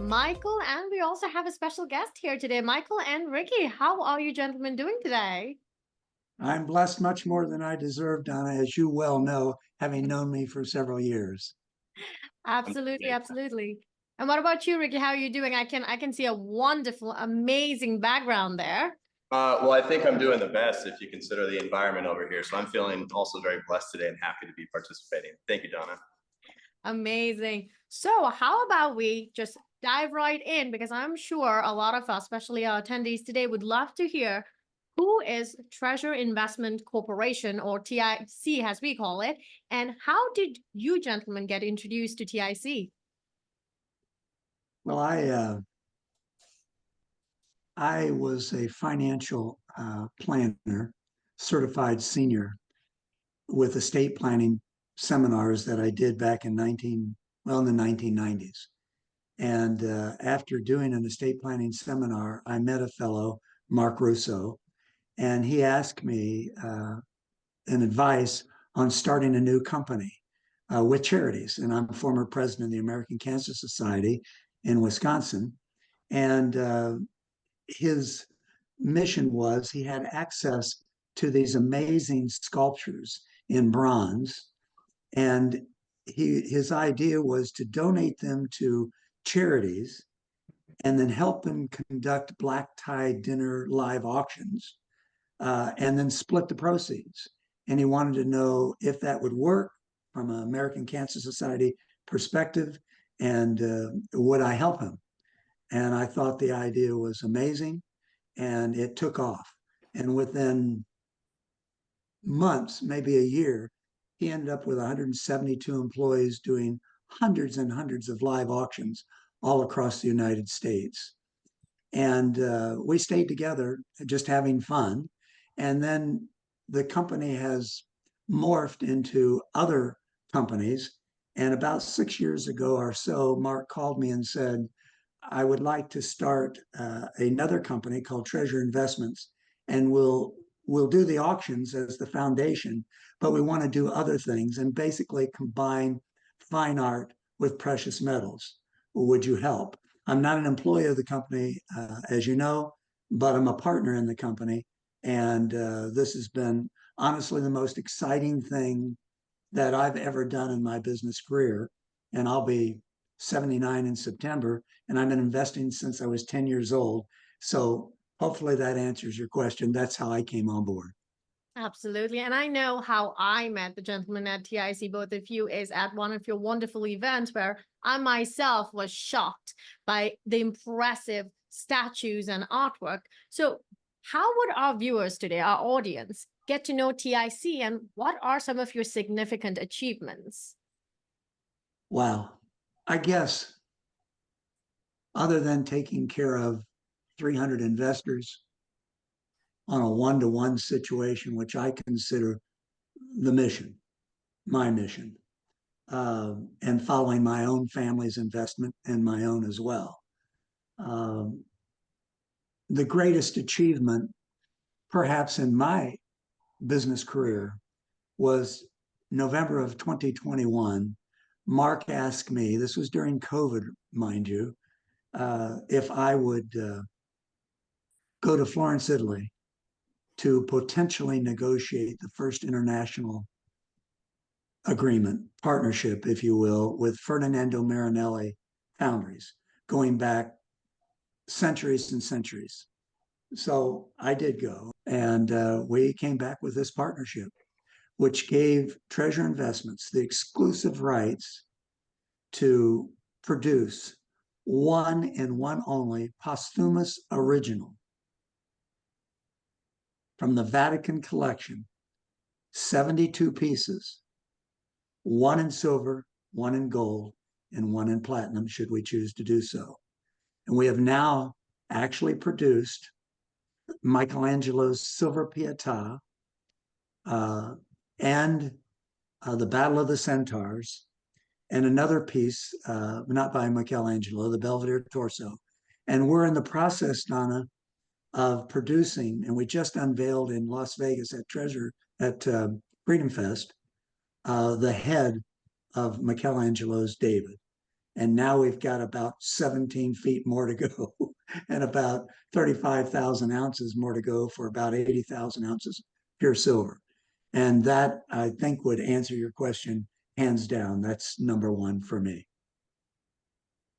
Michael, and we also have a special guest here today. Michael and Ricky, how are you gentlemen doing today? I'm blessed much more than I deserve, Donna, as you well know, having known me for several years. Absolutely, absolutely. And what about you, Ricky? How are you doing? I can see a wonderful, amazing background there. Well, I think I'm doing the best if you consider the environment over here. So I'm feeling also very blessed today and happy to be participating. Thank you, Donna. Amazing. So, how about we just dive right in? Because I'm sure a lot of us, especially our attendees today, would love to hear who is Treasure Investment Corporation, or TIC as we call it, and how did you gentlemen get introduced to TIC? Well, I was a financial planner, certified senior, with estate planning seminars that I did back in in the 1990s. And after doing an estate planning seminar, I met a fellow, Mark Russo, and he asked me an advice on starting a new company with charities. And I'm a former president of the American Cancer Society in Wisconsin. And his mission was he had access to these amazing sculptures in bronze. And his idea was to donate them to charities and then help them conduct black tie dinner live auctions and then split the proceeds. And he wanted to know if that would work from an American Cancer Society perspective, and would I help him? And I thought the idea was amazing, and it took off. And within months, maybe a year, he ended up with 172 employees doing hundreds and hundreds of live auctions all across the United States. And we stayed together, just having fun. And then the company has morphed into other companies. And about 6 years ago or so, Mark called me and said, I would like to start another company called Treasure Investments, and we'll do the auctions as the foundation, but we want to do other things and basically combine fine art with precious metals. Would you help? I'm not an employee of the company, as you know, but I'm a partner in the company. And this has been honestly the most exciting thing that I've ever done in my business career. And I'll be 79 in September, and I've been investing since I was 10 years old. So hopefully that answers your question. That's how I came on board. Absolutely. And I know how I met the gentleman at TIC, both of you, is at one of your wonderful events where I myself was shocked by the impressive statues and artwork. So, how would our viewers today, our audience, get to know TIC, and what are some of your significant achievements? Wow. I guess other than taking care of 300 investors on a one-to-one situation, which I consider the mission, my mission, and following my own family's investment and my own as well. Um, the greatest achievement, perhaps in my business career, was November of 2021. Mark asked me, this was during COVID, mind you, if I would go to Florence, Italy, to potentially negotiate the first international agreement, partnership, if you will, with Ferdinando Marinelli Foundries, going back centuries and centuries. So I did go, and we came back with this partnership, which gave Treasure Investments the exclusive rights to produce one and one only posthumous original from the Vatican collection, 72 pieces, one in silver, one in gold, and one in platinum, should we choose to do so. And we have now actually produced Michelangelo's Silver Pietà and the Battle of the Centaurs, and another piece, not by Michelangelo, the Belvedere Torso. And we're in the process, Donna, of producing, and we just unveiled in Las Vegas at Freedom Fest, the head of Michelangelo's David. And now we've got about 17 feet more to go and about 35,000 ounces more to go for about 80,000 ounces pure silver. And that, I think, would answer your question hands down. That's number one for me.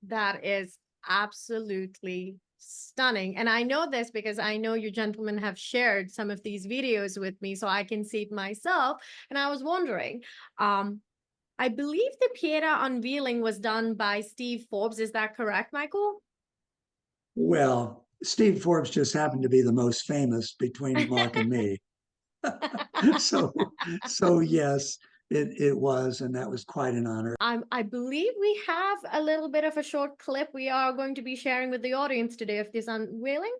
That is absolutely stunning. And I know this because I know you gentlemen have shared some of these videos with me, so I can see it myself. And I was wondering, I believe the Pieta unveiling was done by Steve Forbes. Is that correct, Michael? Well, Steve Forbes just happened to be the most famous between Mark and me. so yes, it was, and that was quite an honor. I believe we have a little bit of a short clip we are going to be sharing with the audience today of this unveiling.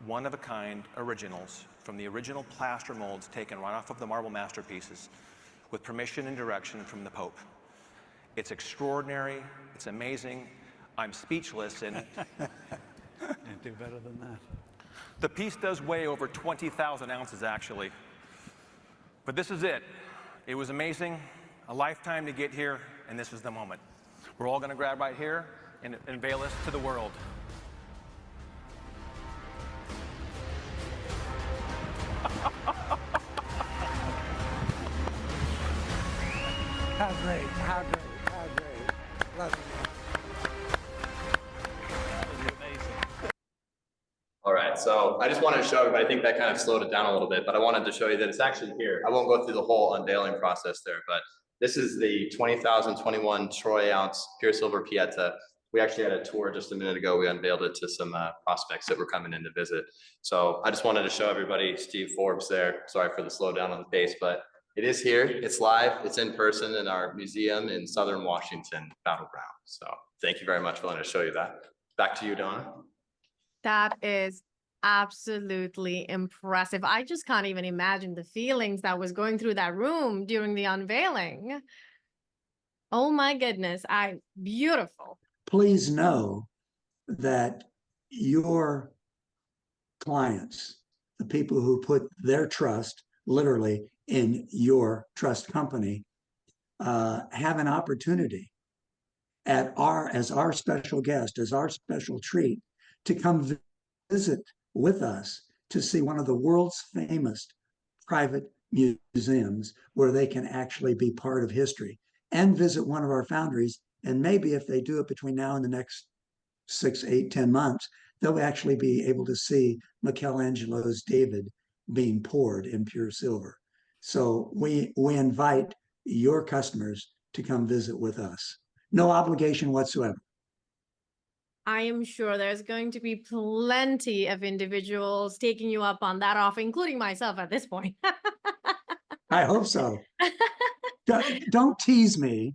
One-of-a-kind originals from the original plaster molds taken right off of the marble masterpieces with permission and direction from the Pope. It's extraordinary. It's amazing. I'm speechless. And Can't do better than that. the piece does weigh over 20,000 ounces, actually. But this is it. It was amazing, a lifetime to get here, and this is the moment. We're all going to grab right here and unveil this to the world. How great, how great, how great. Love it. All right, so I just wanted to show everybody, I think that kind of slowed it down a little bit, but I wanted to show you that it's actually here. I won't go through the whole unveiling process there, but this is the 20,021 troy ounce pure silver Pieta. We actually had a tour just a minute ago. We unveiled it to some prospects that were coming in to visit. So I just wanted to show everybody Steve Forbes there. Sorry for the slowdown on the pace, but it is here. It's live. It's in person in our museum in Southern Washington, Battleground. So thank you very much for letting us show you that. Back to you, Donna. That is absolutely impressive. I just can't even imagine the feelings that was going through that room during the unveiling. Oh my goodness, beautiful. Please know that your clients, the people who put their trust literally in your trust company, have an opportunity as our special guest, as our special treat, to come visit with us to see one of the world's famous private museums where they can actually be part of history, and visit one of our foundries. And maybe if they do it between now and the next 6, 8, 10 months, they'll actually be able to see Michelangelo's David being poured in pure silver. So we invite your customers to come visit with us. No obligation whatsoever. I am sure there's going to be plenty of individuals taking you up on that offer, including myself at this point. I hope so. Don't tease me.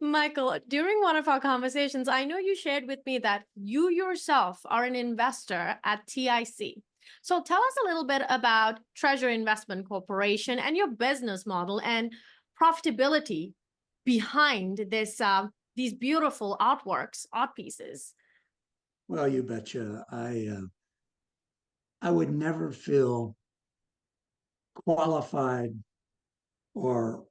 Michael, during one of our conversations, I know you shared with me that you yourself are an investor at TIC. So tell us a little bit about Treasure Investment Corporation and your business model and profitability behind this these beautiful artworks, art pieces. Well, you betcha. I would never feel qualified or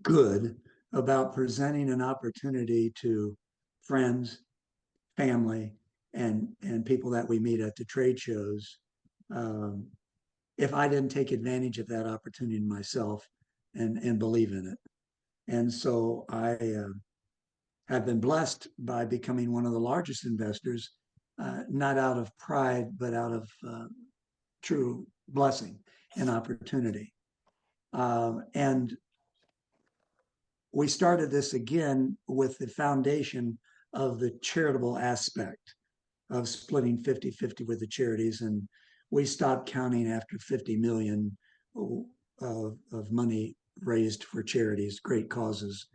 good about presenting an opportunity to friends, family, and people that we meet at the trade shows, if I didn't take advantage of that opportunity myself and believe in it. And so I have been blessed by becoming one of the largest investors, not out of pride, but out of true blessing and opportunity. And we started this again with the foundation of the charitable aspect of splitting 50-50 with the charities. And we stopped counting after 50 million of money raised for charities, great causes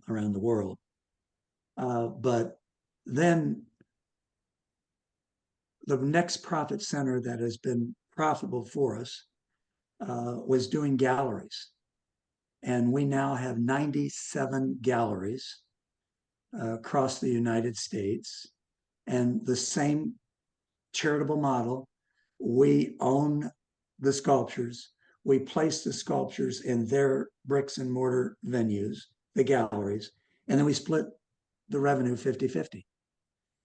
around the world. But then the next profit center that has been profitable for us was doing galleries. And we now have 97 galleries across the United States. And the same charitable model, we own the sculptures, we placed the sculptures in their bricks and mortar venues, the galleries, and then we split the revenue 50-50.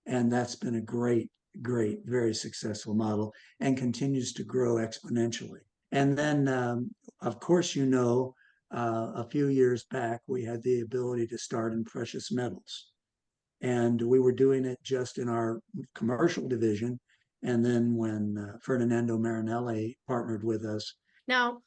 And that's been a great, very successful model and continues to grow exponentially. And then, of course, a few years back, we had the ability to start in precious metals. And we were doing it just in our commercial division. And then when Ferdinando Marinelli partnered with us. Now,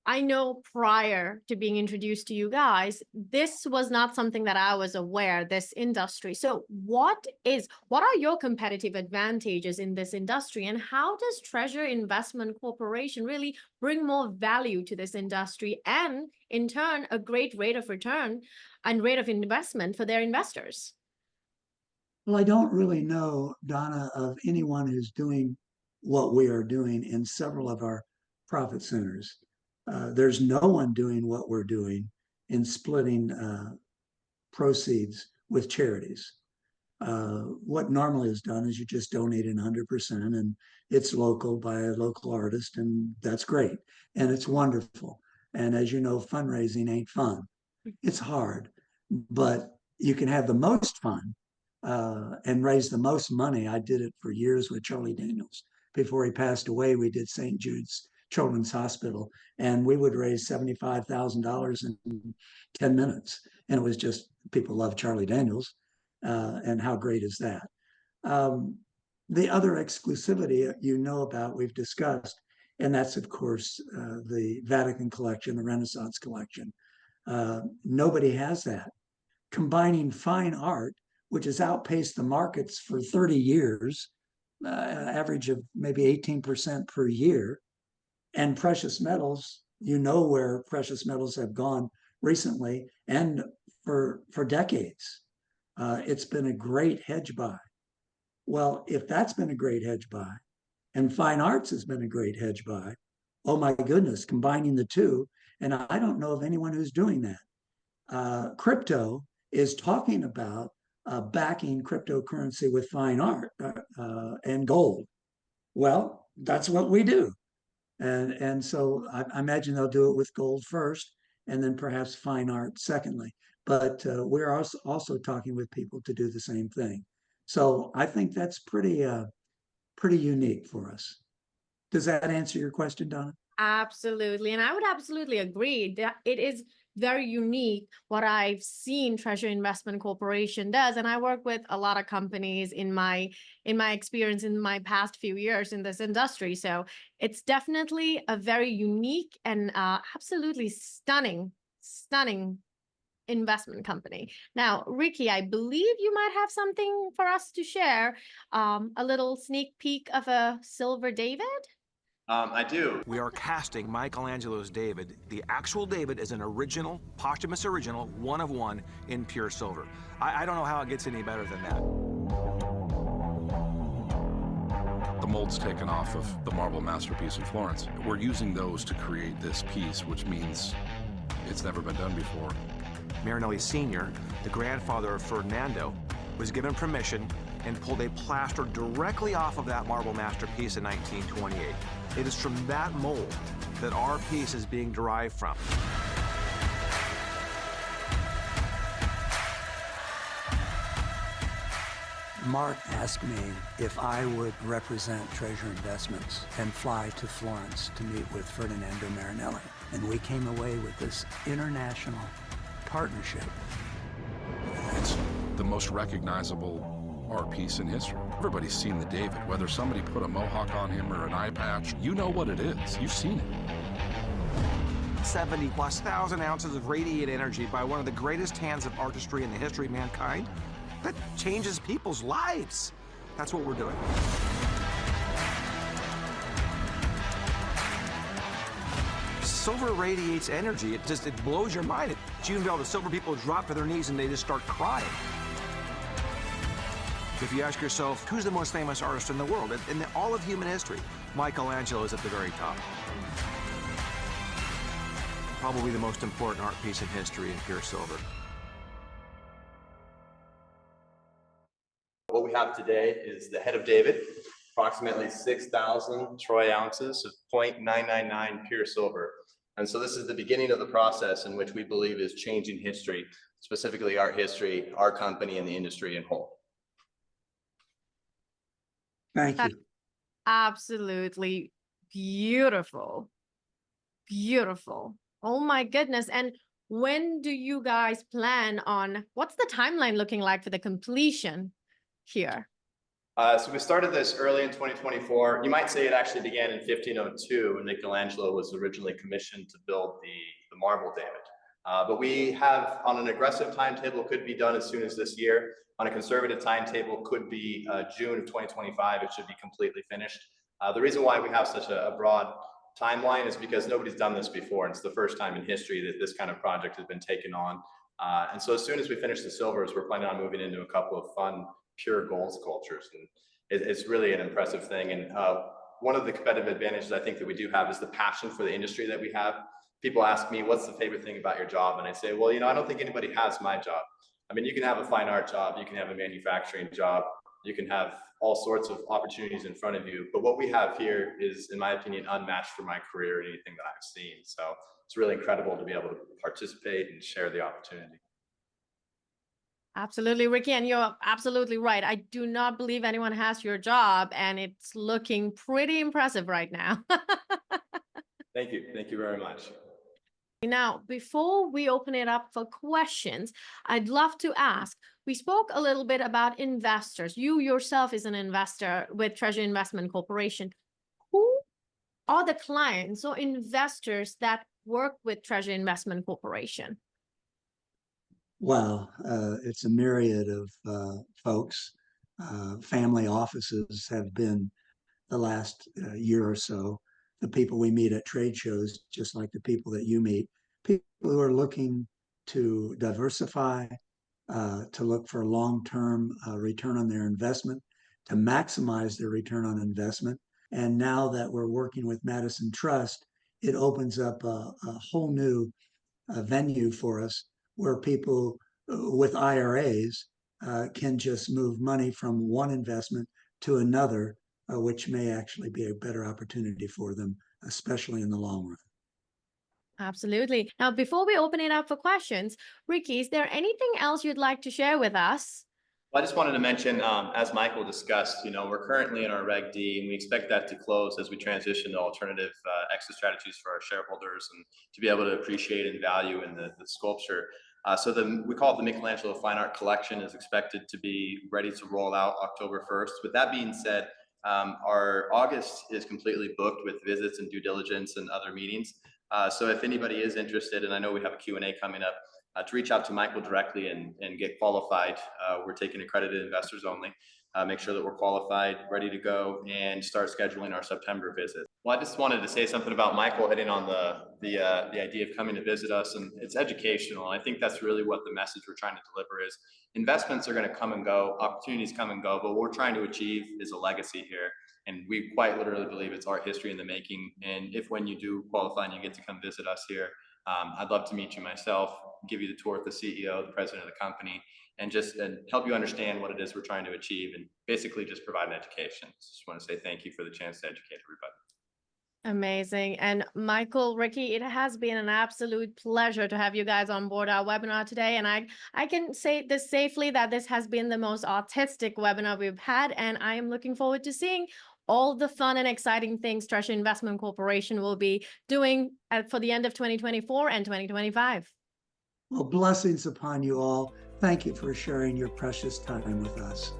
I know prior to being introduced to you guys, this was not something that I was aware, this industry. So what are your competitive advantages in this industry, and how does Treasure Investment Corporation really bring more value to this industry and in turn, a great rate of return and rate of investment for their investors? Well, I don't really know, Donna, of anyone who's doing what we are doing in several of our profit centers. There's no one doing what we're doing in splitting proceeds with charities. What normally is done is you just donate in 100%, and it's local by a local artist, and that's great. And it's wonderful. And as you know, fundraising ain't fun. It's hard, but you can have the most fun and raise the most money. I did it for years with Charlie Daniels. Before he passed away, we did St. Jude's Children's Hospital, and we would raise $75,000 in 10 minutes. And it was just, people love Charlie Daniels. And how great is that? The other exclusivity about, we've discussed, and that's, of course, the Vatican collection, the Renaissance collection. Nobody has that. Combining fine art, which has outpaced the markets for 30 years, average of maybe 18% per year, and precious metals, where precious metals have gone recently and for decades. It's been a great hedge buy. Well, if that's been a great hedge buy, and fine arts has been a great hedge buy, oh my goodness, combining the two, and I don't know of anyone who's doing that. Crypto is talking about backing cryptocurrency with fine art and gold. Well, that's what we do. And so I imagine they'll do it with gold first, and then perhaps fine art secondly. But we're also talking with people to do the same thing. So I think that's pretty unique for us. Does that answer your question, Donna? Absolutely. And I would absolutely agree that it is very unique what I've seen Treasure Investment Corporation does. And I work with a lot of companies in my experience in my past few years in this industry. So it's definitely a very unique and absolutely stunning investment company. Now, Ricky, I believe you might have something for us to share, a little sneak peek of a Silver David. I do. We are casting Michelangelo's David. The actual David is an original, posthumous original, one of one in pure silver. I don't know how it gets any better than that. The mold's taken off of the marble masterpiece in Florence. We're using those to create this piece, which means it's never been done before. Marinelli Sr., the grandfather of Ferdinando, was given permission and pulled a plaster directly off of that marble masterpiece in 1928. It is from that mold that our piece is being derived from. Mark asked me if I would represent Treasure Investments and fly to Florence to meet with Ferdinando Marinelli. And we came away with this international partnership. It's the most recognizable art piece in history. Everybody's seen the David, whether somebody put a mohawk on him or an eye patch, you know what it is. You've seen it. 70,000+ ounces of radiant energy by one of the greatest hands of artistry in the history of mankind. That changes people's lives. That's what we're doing. Silver radiates energy. It blows your mind. You can tell the silver people drop to their knees and they just start crying. If you ask yourself, who's the most famous artist in the world? In all of human history, Michelangelo is at the very top. Probably the most important art piece in history in pure silver. What we have today is the head of David. approximately 6,000 troy ounces of 0.999 pure silver. And so this is the beginning of the process in which we believe is changing history, specifically art history, our company, and the industry in whole. Thank you. Absolutely beautiful. Beautiful. Oh my goodness. And when do you guys plan on, what's the timeline looking like for the completion here? So we started this early in 2024. You might say it actually began in 1502 when Michelangelo was originally commissioned to build the marble David. But we have, on an aggressive timetable, could be done as soon as this year. On a conservative timetable, could be June of 2025. It should be completely finished. The reason why we have such a broad timeline is because nobody's done this before. And it's the first time in history that this kind of project has been taken on. And so as soon as we finish the silvers, we're planning on moving into a couple of fun, pure gold sculptures. And it's really an impressive thing. And one of the competitive advantages I think that we do have is the passion for the industry that we have. People ask me, what's the favorite thing about your job? And I say, well, I don't think anybody has my job. I mean, you can have a fine art job, you can have a manufacturing job, you can have all sorts of opportunities in front of you. But what we have here is, in my opinion, unmatched for my career and anything that I've seen. So it's really incredible to be able to participate and share the opportunity. Absolutely, Ricky. And you're absolutely right. I do not believe anyone has your job, and it's looking pretty impressive right now. Thank you. Thank you very much. Now, before we open it up for questions, I'd love to ask, we spoke a little bit about investors. You yourself is an investor with Treasury Investment Corporation. Who are the clients or investors that work with Treasury Investment Corporation? Well, it's a myriad of folks. Family offices have been the last year or so. The people we meet at trade shows, just like the people that you meet, people who are looking to diversify, to look for long-term return on their investment, to maximize their return on investment. And now that we're working with Madison Trust, it opens up a whole new venue for us where people with IRAs can just move money from one investment to another, which may actually be a better opportunity for them, especially in the long run. Absolutely. Now, before we open it up for questions, Ricky, is there anything else you'd like to share with us? Well, I just wanted to mention, as Michael discussed, we're currently in our Reg D, and we expect that to close as we transition to alternative exit strategies for our shareholders and to be able to appreciate and value in the sculpture. So we call it the Michelangelo Fine Art Collection is expected to be ready to roll out October 1st. With that being said, our August is completely booked with visits and due diligence and other meetings. So if anybody is interested, and I know we have a Q&A coming up, to reach out to Michael directly and get qualified. We're taking accredited investors only. Make sure that we're qualified, ready to go, and start scheduling our September visit. Well, I just wanted to say something about Michael hitting on the idea of coming to visit us, and it's educational. I think that's really what the message we're trying to deliver is. Investments are going to come and go, opportunities come and go, but what we're trying to achieve is a legacy here. And we quite literally believe it's art history in the making. And when you do qualify and you get to come visit us here, I'd love to meet you myself, give you the tour with the CEO, the president of the company, and help you understand what it is we're trying to achieve and basically just provide an education. Just want to say thank you for the chance to educate everybody. Amazing. And Michael, Ricky, it has been an absolute pleasure to have you guys on board our webinar today. And I can say this safely that this has been the most artistic webinar we've had. And I am looking forward to seeing all the fun and exciting things Treasury Investment Corporation will be doing for the end of 2024 and 2025. Well, blessings upon you all. Thank you for sharing your precious time with us.